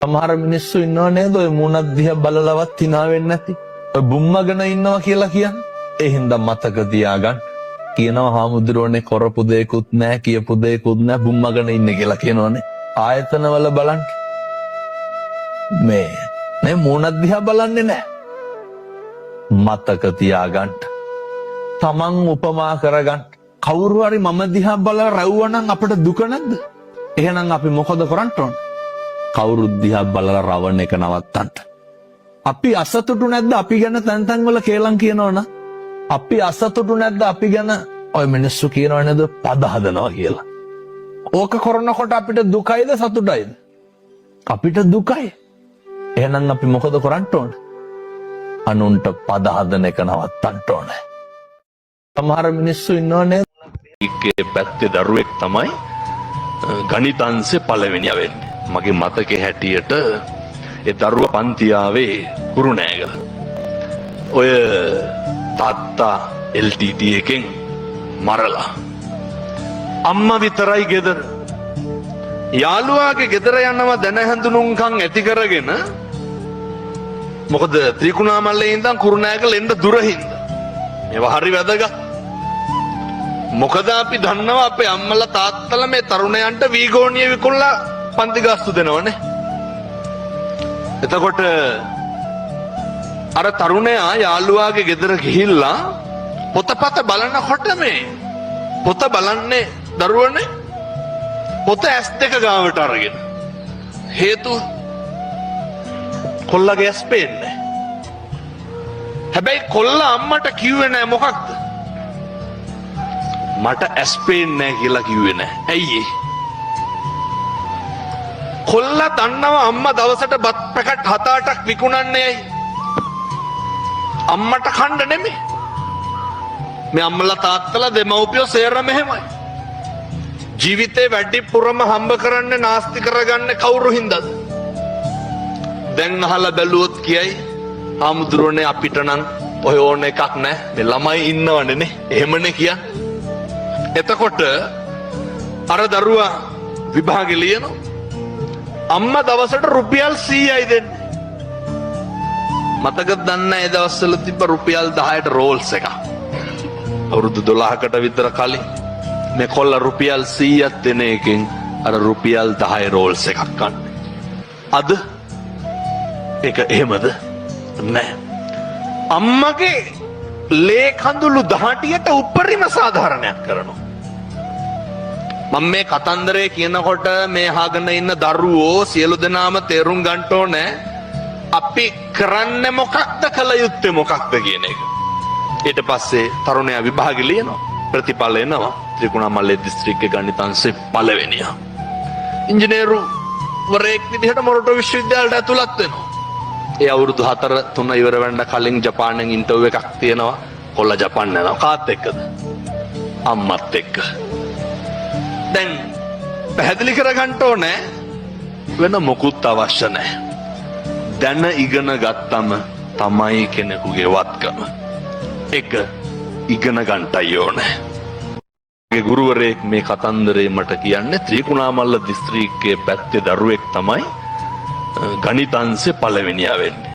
සමහර මිනිස්සු ඉන්නව නේද ඔය මුණක් දිහා බලලවත් hina වෙන්නේ නැති. ඔය බුම්මගෙන ඉන්නවා කියලා කියන්නේ. ඒ හින්දා මතක තියාගන්න. කියනවා හාමුදුරුවනේ කරපු දෙයක්වත් නැහැ කියපු දෙයක්වත් නැහැ බුම්මගෙන ඉන්නේ කියලා කියනවනේ. ආයතනවල බලන්න. මේ මුණක් දිහා බලන්නේ නැහැ. මතක තියාගන්න. තමන් උපමා කරගන්න. කවුරු හරි මම දිහා බලලා රැව්වනම් අපිට දුක නැද්ද? එහෙනම් අපි මොකද කරන්න ඕන? කවුරුත් දිහා බලලා රවණ එක නවත්තන්න. අපි අසතුටු නැද්ද අපි ගැන තැන් තැන් වල කේලම් කියනවනම්? අපි අසතුටු නැද්ද අපි ගැන ඔය මිනිස්සු කියනව නේද පද හදනවා කියලා. ඕක කරනකොට අපිට දුකයිද සතුටයිද? අපිට දුකයි. එහෙනම් අපි මොකද කරන්න ඕන? අනුන්ට පද හදන එක නවත්තන්න ඕනේ. සමහර මිනිස්සු ඉන්නව නේද? ඒකේ පැත්තේ දරුවෙක් තමයි ගණිතංශේ පළවෙනියා වෙන්නේ. මගේ මතකේ හැටියට ඒ දරුවා පන්තියාවේ කුරුණෑගල. ඔය තාත්තා LTT එකෙන් මරලා. අම්මා විතරයි ගෙදර. යාළුවාගේ ගෙදර යනවා දැන හැඳුනුම්කම් ඇති කරගෙන. මොකද ත්‍රිකුණාමල්ලේ ඉඳන් කුරුණෑගල එන්න දුර හින්දා. මේවා හරි වැදගත්. මොකද අපි දන්නවා අපේ අම්මලා තාත්තලා මේ තරුණයන්ට වීගෝනිය විකුණලා පන්ති ගාස්තු දෙනවනේ. එතකොට අර තරුණයා යාළුවාගේ ගෙදර ගිහිල්ලා පොතපත බලනකොට මේ පොත බලන්නේ දරුවනේ පොත S2 ගාවට අරගෙන. හේතුව කොල්ලගේ ඇස් පේන්නේ. හැබැයි කොල්ලා අම්මට කිව්වේ නෑ මොකක්ද? මට ඇස් පේන්නේ නෑ කියලා කිව්වේ නෑ. ඇයි ඒ? කොල්ලා දන්නවා අම්මා දවසට බත් පැකට් 7-8ක් විකුණන්නේ ඇයි? අම්මට කන්න නෙමෙයි. මේ අම්මලා තාත්තලා දෙමව්පියෝ සේරම එහෙමයි. ජීවිතේ වැඩිපුරම හම්බ කරන්නේ නාස්ති කරගන්නේ කවුරු හින්දාද? දැන් අහලා බැලුවොත් කියයි හාමුදුරනේ අපිට නම් ඔය ඕන එකක් නැහැ. මේ ළමයි ඉන්නවනේ නේ. එහෙමනේ කියන්නේ. එතකොට අර දරුවා විභාගෙ ලියනවා. අම්මා දවසට රුපියල් 100යි දෙන්නේ. මතකද දන්නේ ඒ දවස්වල තිබ්බ රුපියල් 10ට රෝල්ස් එකක්. අවුරුදු 12කට විතර කලින් මේ කොල්ල රුපියල් 100ක් දෙන එකෙන් අර රුපියල් 10 රෝල්ස් එකක් ගන්න. අද ඒක එහෙමද? නැහැ. අම්මගේ ලේ කඳුළු 18ට උපරිම සාධාරණයක් කරනවා. මම මේ කතන්දරේ කියනකොට මේ අහගෙන ඉන්න දරුවෝ සියලු දෙනාම තේරුම් ගන්න ඕනේ අපි කරන්නේ මොකක්ද කළ යුත්තේ මොකක්ද කියන එක. ඊට පස්සේ තරුණයා විභාගෙ ලියනවා. ප්‍රතිඵල එනවා. ත්‍රිකුණාමල්ලේ දිස්ත්‍රික්කේ ගණිතංශේ පළවෙනියා. ඉංජිනේරු වරයෙක් විදිහට මොරටු විශ්වවිද්‍යාලයට ඇතුළත් වෙනවා. ඒ අවුරුදු 4-3 ඉවර වෙන්න කලින් ජපානයෙන් ඉන්ටර්විව් එකක් තියෙනවා. කොල්ල ජපාන් යනවා. කාත් එක්කද? අම්මත් එක්ක. දැන් පැහැදිලි කරගන්න ඕනේ වෙන මොකුත් අවශ්‍ය නැහැ. දැන ඉගෙන ගත්තම තමයි කෙනෙකුගේ වත්කම. ඒක ඉගෙන ගන්නටයි ඕනේ. මගේ ගුරුවරයෙක් මේ කතන්දරේ මට කියන්නේ ත්‍රිකුණාමල්ල දිස්ත්‍රික්කයේ පැත්තේ දරුවෙක් තමයි ගණිතංශේ පළවෙනියා වෙන්නේ.